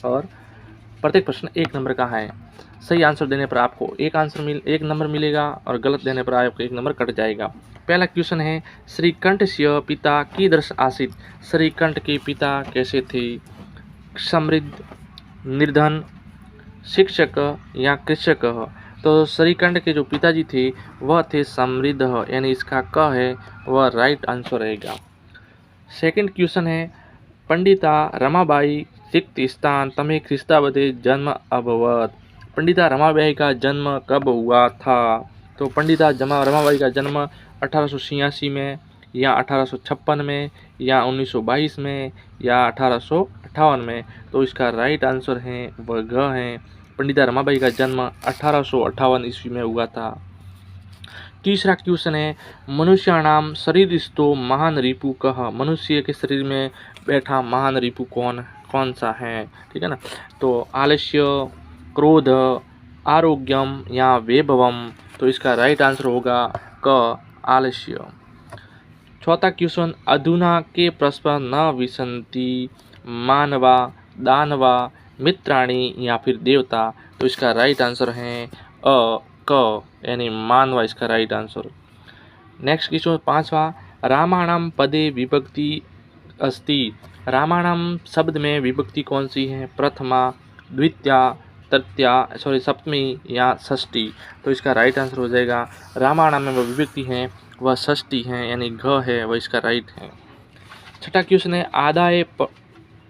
और प्रत्येक प्रश्न 1 नंबर का है। सही आंसर देने पर आपको 1 नंबर मिलेगा और गलत देने पर आपको 1 नंबर कट जाएगा। पहला क्वेश्चन है, श्रीकंठस्य पिता कीदृश आसीत्। श्रीकंठ के पिता कैसे थे? समृद्ध, निर्धन, शिक्षक या कृषक? तो श्रीकंठ के जो पिताजी थे वह थे समृद्ध, यानी इसका क है वह राइट आंसर रहेगा। सेकंड क्वेश्चन है, पंडिता रमाबाई रिक्त स्थान तमे ख्रीस्ताब्दे जन्म अभवत। पंडिता रमाबाई का जन्म कब हुआ था? तो पंडिता रमाबाई का जन्म 1886 में या 1856 में या 1922 में या 1858 में। तो इसका राइट आंसर है वह ग है। पंडिता रमाबाई का जन्म 1858 ईस्वी में हुआ था। तीसरा क्वेश्चन है, मनुष्याणाम शरीरस्थो महान रिपु कः। मनुष्य के शरीर में बैठा महान रिपु कौन सा है? ठीक है ना। तो आलस्य, क्रोध, आरोग्यम या वैभवम। तो इसका राइट आंसर होगा क, आलस्य। चौथा क्वेश्चन, अधुना के परस्पर न विसंति मानवा, दानवा, मित्राणी या फिर देवता। तो इसका राइट आंसर है अ, क, यानी मानवा इसका राइट आंसर। नेक्स्ट क्वेश्चन 5वां, रामाणाम पदे विभक्ति अस्ति। रामाणाम शब्द में विभक्ति कौन सी है? प्रथमा, द्वितीया, तृतीया, सप्तमी या षष्ठी। तो इसका राइट आंसर हो जाएगा, रामाणाम में वह विभक्ति है वह षष्ठी है, यानी घ है वह इसका राइट है। छठा क्वेश्चन है, आदाय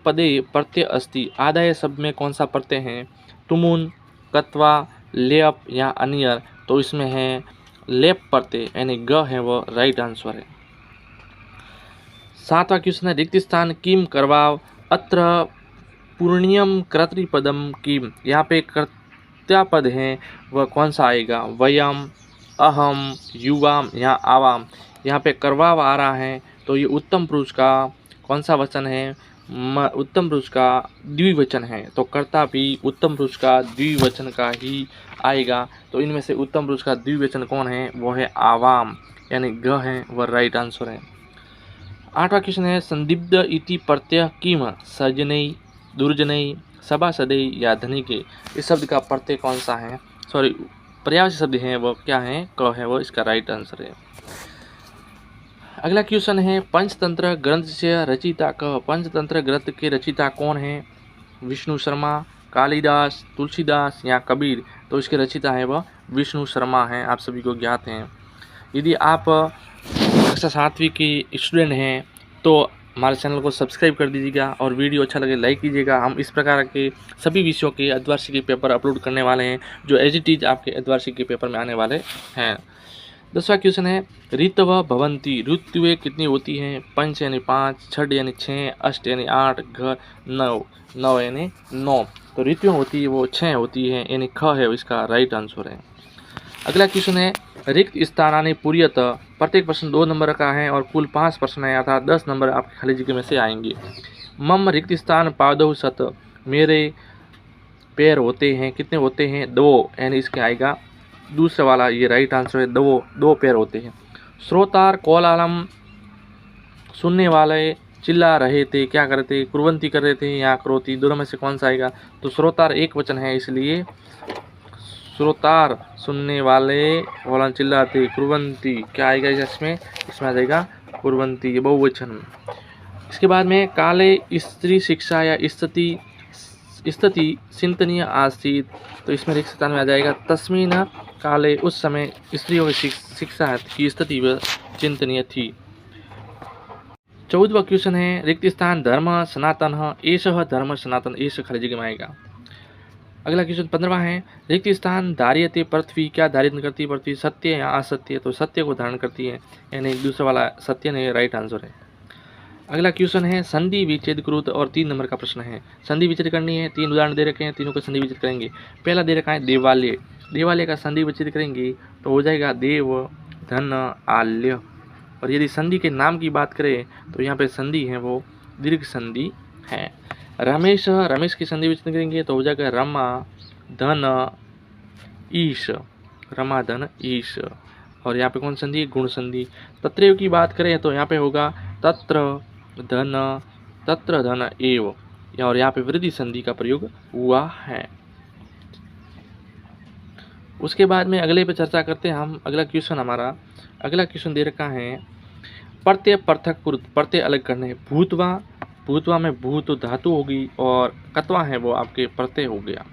पदे प्रत्यय अस्ति। आदाय शब्द में कौन सा प्रत्यय है? तुमुन, कत्वा, लेप या अनियर। तो इसमें है लेप प्रत्यय, यानी ग है वो राइट आंसर है। 7वां क्वेश्चन है, रिक्त स्थान किम करवाव अत्र पूर्णियम कर्तृपदम किम। यहाँ पे कर्ता पद है वह कौन सा आएगा? वयम, अहम, युवाम या आवाम। यहाँ पे करवाव आ रहा है तो ये उत्तम पुरुष का कौन सा वचन है? उत्तम पुरुष का द्विवचन है। तो कर्ता भी उत्तम पुरुष का द्विवचन का ही आएगा। तो इनमें से उत्तम पुरुष का द्विवचन कौन है? वो है आवाम, यानी ग है वह राइट आंसर है। 8वां क्वेश्चन है, संदिग्ध इति प्रत्यय किम सजनई, दुर्जनई, सभासदई या धनिके। इस शब्द का प्रत्यय कौन सा है? पर्यायवाची शब्द है वो क्या है? क है वो इसका राइट आंसर है। अगला क्वेश्चन है, पंचतंत्र ग्रंथ से रचिता कह। पंचतंत्र ग्रंथ के रचिता कौन है? विष्णु शर्मा, कालिदास, तुलसीदास या कबीर। तो इसके रचिता है वह विष्णु शर्मा हैं, आप सभी को ज्ञात हैं। यदि आप कक्षा 7वीं की स्टूडेंट हैं तो हमारे चैनल को सब्सक्राइब कर दीजिएगा और वीडियो अच्छा लगे लाइक कीजिएगा। हम इस प्रकार के सभी विषयों के अर्धवार्षिक पेपर अपलोड करने वाले हैं जो एज इट इज आपके अर्धवार्षिक पेपर में आने वाले हैं। 10वां क्वेश्चन है, ऋतव भवंती। ऋतुएं कितनी होती हैं? पंच यानी 5, छठ यानी 6, अष्ट यानी 8, घ 9, 9 यानी 9। तो ऋतुएं होती है वो 6 होती हैं, यानी ख है इसका राइट आंसर है। अगला क्वेश्चन है, रिक्त स्थानानि पूर्यतः। प्रत्येक प्रश्न 2 नंबर का है और कुल 5 प्रश्न है, अर्थात 10 नंबर आपके खाली जगह में से आएंगे। मम रिक्त स्थान पादौ सत। मेरे पैर होते हैं, कितने होते हैं? 2, यानी इसके आएगा दूसरा वाला ये राइट आंसर है, 2 पैर होते हैं। श्रोतार कोलालम, सुनने वाले चिल्ला रहे थे, क्या कर रहे थे? कुर्वंती कर रहे थे या क्रोती, दोनों में से कौन सा आएगा? तो श्रोतार एक वचन है, इसलिए श्रोतार सुनने वाले, वाला चिल्लाते, कुर्वंती क्या आएगा इसमें? इसमें आ जाएगा कुर्वंती, ये बहुवचन। इसके बाद में काले स्त्री शिक्षा या स्थिति चिंतनीय आसीत। तो इसमें रिक्त स्थान में आ जाएगा तस्मीन काले। उस समय स्त्रियों की शिक्षा की स्थिति चिंतनीय थी। 14वां क्वेश्चन है, रिक्त स्थान धर्म सनातन एषः धर्म सनातन। एष खाली जगह में आएगा। अगला क्वेश्चन 15वां है, रिक्त स्थान धार्यते पृथ्वी। क्या धारित करती है पृथ्वी? सत्य या असत्य? तो सत्य को धारण करती है, यानी दूसरा वाला सत्य नहीं राइट आंसर है। अगला क्वेश्चन है, संधि विच्छेद कृत और 3 नंबर का प्रश्न है। संधि विच्छेद करनी है, 3 उदाहरण दे रखे हैं, तीनों का संधि विच्छेद करेंगे। पहला दे रखा है देवालय। देवालय का संधि विच्छेद करेंगे तो हो जाएगा देव, धन, आल्य। और यदि संधि के नाम की बात करें तो यहाँ पे संधि है वो दीर्घ संधि है। रमेश की संधि विच्छेद करेंगे तो हो जाएगा रमा, धन, ईश। रमा, धन, ईश। और यहाँ पे कौन संधि? गुण संधि। तत्रैव की बात करें तो यहाँ पे होगा तत्र धन एव, और यहाँ पे वृद्धि संधि का प्रयोग हुआ है। उसके बाद में अगले पे चर्चा करते हैं हम। अगला क्वेश्चन दे रखा है प्रत्यय पृथक पूर्व, प्रत्यय अलग करने। भूतवा में भूत धातु होगी और कत्वा है वो आपके प्रत्यय हो गया।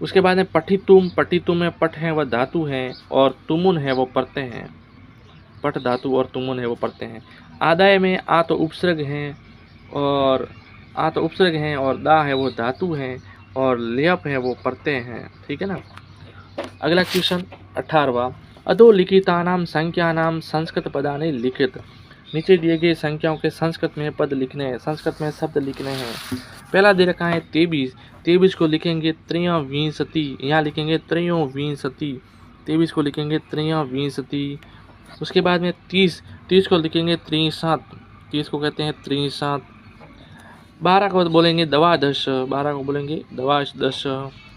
उसके बाद में पठितुम में पठ है वह धातु है और तुमुन है वो प्रत्यय है। पठ धातु और तुमुन है वो प्रत्यय है। आदाय में आ तो उपसर्ग है और दा है वो धातु है और लेप है वो प्रत्यय है। ठीक है ना। अगला क्वेश्चन 18वां अधोलिखितानाम संख्यानाम संस्कृत पदानि लिखित। नीचे दिए गए संख्याओं के संस्कृत में पद लिखने हैं, संस्कृत में शब्द लिखने हैं। पहला दे रखा है 23 को लिखेंगे त्रयोविंशति, यहाँ लिखेंगे त्रयोविंशति। 23 को लिखेंगे त्रयोविंशति। उसके बाद में 30 को लिखेंगे 63, 30 को कहते हैं 63। 12 को बोलेंगे द्वादश, 12 को बोलेंगे द्वादश।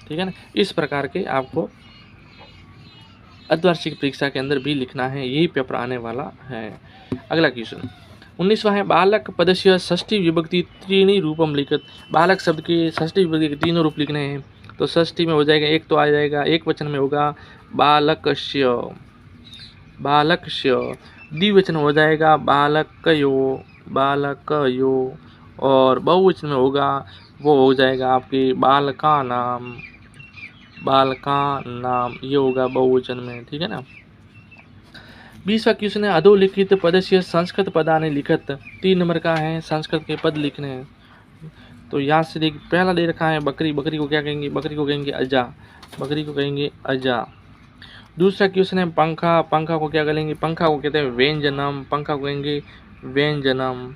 ठीक है ना। इस प्रकार के आपको अर्धवार्षिक परीक्षा के अंदर भी लिखना है, यही पेपर आने वाला है। अगला क्वेश्चन 19वां है बालक पदस्य षष्ठी विभक्ति त्रीणि रूपम लिखित। बालक शब्द के षष्ठी विभक्ति के तीनों रूप लिखने हैं। तो षष्ठी में हो जाएगा, एक तो आ जाएगा, एक वचन में होगा बालकस्य, द्विवचन हो जाएगा बालकयो, और बहुवचन में होगा वो हो जाएगा आपके बालका नाम, ये होगा बहुवचन में। ठीक है ना। 20वां क्वेश्चन है अधोलिखित पदस्य संस्कृत पदानि लिखित। 3 नंबर का है, संस्कृत के पद लिखने हैं। तो यहाँ से देख, पहला दे रखा है बकरी को क्या कहेंगे? बकरी को कहेंगे अजा। दूसरा क्वेश्चन है पंखा को क्या कहेंगे? पंखा को कहते हैं व्यंजनम।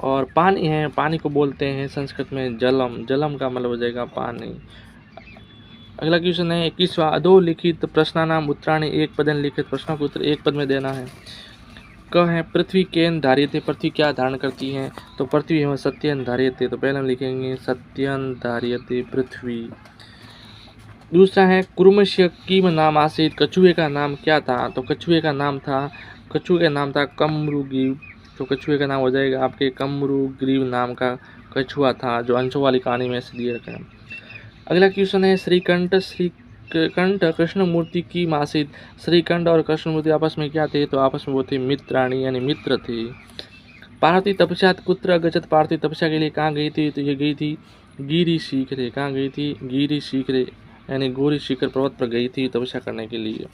और पानी है, पानी को बोलते हैं संस्कृत में जलम का मतलब हो जाएगा पानी। अगला क्वेश्चन है 21वां अधोलिखित प्रश्नानाम उत्तराणि एक पदन लिखित। प्रश्नों का उत्तर एक पद में देना है। क है पृथ्वी केन धार्यते, पृथ्वी क्या धारण करती है? तो पृथ्वी है सत्यन धार्यते, तो पहले हम लिखेंगे सत्यन धार्यते पृथ्वी। दूसरा है कुर्मस्य किम नाम आसीत, कछुए का नाम क्या था? तो कछुए का नाम था कमरुग्रीव। तो कछुए का नाम हो जाएगा आपके कमरुग्रीव नाम का कछुआ था, जो अंशों वाली कहानी में से दिए रखा है। अगला क्वेश्चन है श्रीकंठ कृष्णमूर्ति की मासित। श्रीकंठ और कृष्णमूर्ति आपस में क्या थे? तो आपस में वो थे मित्राणी, यानी मित्र थे। पार्वती तपस्यात कुत्र अगच्छत, पार्वती तपस्या के लिए कहाँ गई थी? तो ये गई थी गिरि शिखरे। कहाँ गई थी? गिरि शिखरे, यानी गौरी शिखर पर्वत पर गई थी तपस्या करने के लिए।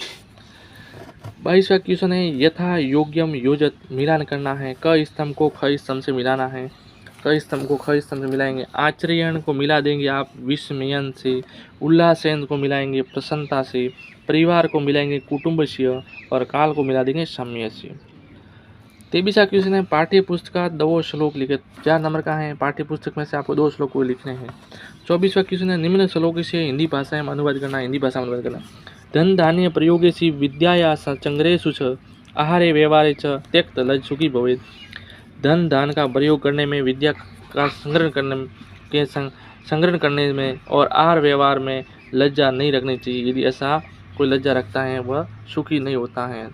22वां क्वेश्चन है यथा योग्यम योजत, मिलान करना है। क स्तंभ को ख स्तंभ से मिलाना है। क स्तंभ को ख स्तंभ से मिलाएंगे। आचर्यन को मिला देंगे आप विस्मयन से। उल्लासेन को मिलाएंगे प्रसन्नता से। परिवार को मिलाएंगे कुटुंबस्य, और काल को मिला देंगे सम्य से। 23वां क्वेश्चन है पाठ्य पुस्तक 2 श्लोक लिखित। 4 नंबर का है, पाठ्य पुस्तक में से आपको 2 श्लोक को लिखने हैं। 24वां क्वेश्चन है निम्न श्लोक से हिंदी भाषा में अनुवाद करना। धन धान्य प्रयोगेसी विद्याया चंग्रेषु च आहारे व्यवहारे च त्यक्त लज्ज सुखी भवेत्। धन दान का प्रयोग करने में, विद्या का संग्रहण करने में और आहार व्यवहार में लज्जा नहीं रखनी चाहिए। यदि ऐसा कोई लज्जा रखता है वह सुखी नहीं होता है।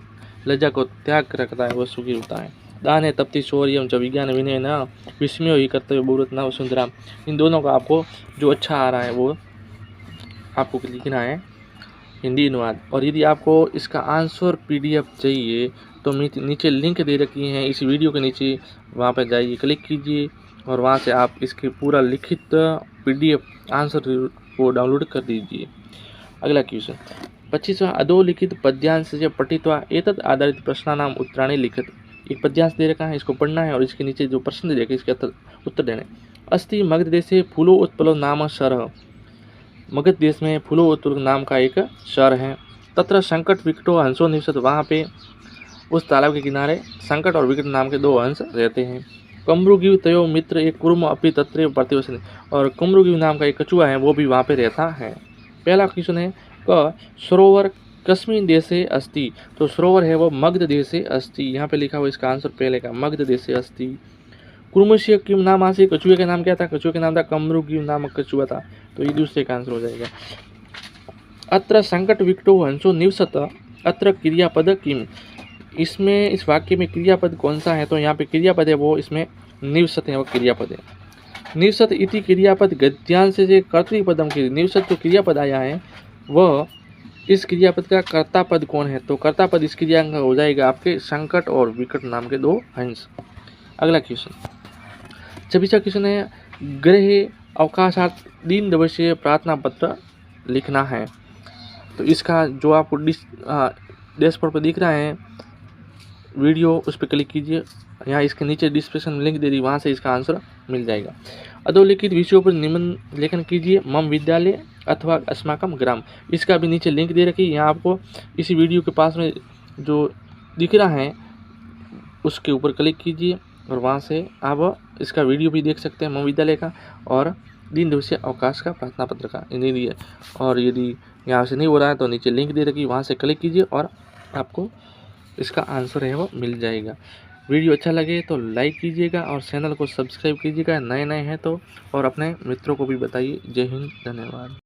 लज्जा को त्याग रखता है वह सुखी होता है। दान है तप्ति शौर्यम च विज्ञान विनय न विस्मयो ही कर्तव्य बुरुत न सुंदराम। इन दोनों का आपको जो अच्छा आ रहा है वो आपको लिखना है हिंदी अनुवाद। और यदि आपको इसका आंसर PDF चाहिए तो नीचे लिंक दे रखी है इस वीडियो के नीचे, वहाँ पर जाइए, क्लिक कीजिए और वहाँ से आप इसके पूरा लिखित PDF आंसर को डाउनलोड कर दीजिए। अगला क्वेश्चन 25वां अधोलिखित पद्यांश से पठित्वा एतद आधारित प्रश्नानाम उत्तराणि लिखित। एक पद्यांश दे रखा है, इसको पढ़ना है और इसके नीचे जो प्रश्न दे रखे इसके उत्तर देने। अस्ति मगध देशे फूलो उत्पलो नाम शरः। मगध देश में फूलो उत्पल नाम का एक शहर है। तत्र संकट विकटो हंसो निवसत, वहाँ पे उस तालाब के किनारे संकट और विकट नाम के 2 हंस रहते हैं। कमरुगिव तयो मित्र एक कुर्म अपि तत्र प्रतिवसन, और कमरुगिव नाम का एक कछुआ है वो भी वहाँ पे रहता है। पहला क्वेश्चन है क सरोवर कस्मिन देशे अस्ति। तो सरोवर है वो मगध देशे अस्ति, यहाँ पे लिखा हुआ इसका आंसर पहले का मगध देशे अस्ति। कुर्मस्य किम नाम आसी, कछुए का नाम क्या था? कछुए का नाम था कमरुगिव नामक कछुआ था, तो ये दूसरे का आंसर हो जाएगा। अत्र संकट विकटो हंसो निवसत, अत्र क्रियापद किम। इसमें इस वाक्य में क्रियापद कौन सा है? तो यहाँ पे क्रियापद है वो इसमें निवसत है वो क्रियापद है। निवसत इति क्रियापद गद्यांश से कर्तृपदम के निवसत जो क्रियापद आया है वह इस क्रियापद का कर्ता पद कौन है? तो कर्ता पद इस क्रिया का हो जाएगा आपके संकट और विकट नाम के दो हंस। अगला क्वेश्चन 26वां क्वेश्चन है गृह अवकाशार्थ 3 दिवसीय प्रार्थना पत्र लिखना है। तो इसका जो आपको डैशबोर्ड पर दिख रहा है वीडियो उस पर क्लिक कीजिए, यहाँ इसके नीचे डिस्क्रिप्शन में लिंक दे दी, वहाँ से इसका आंसर मिल जाएगा। अधोलिखित विषयों पर निबंध लेखन कीजिए मम विद्यालय अथवा अस्माकम ग्राम, इसका भी नीचे लिंक दे रखी है। यहाँ आपको इसी वीडियो के पास में जो दिख रहा है उसके ऊपर क्लिक कीजिए और वहाँ से आप इसका वीडियो भी देख सकते हैं मम विद्यालय का और 3 दिवसीय अवकाश का प्रार्थना पत्र का नहीं। और यदि यहाँ से नहीं हो रहा है तो नीचे लिंक दे रखी, वहाँ से क्लिक कीजिए और आपको इसका आंसर है वो मिल जाएगा। वीडियो अच्छा लगे तो लाइक कीजिएगा और चैनल को सब्सक्राइब कीजिएगा नए हैं तो, और अपने मित्रों को भी बताइए। जय हिंद, धन्यवाद।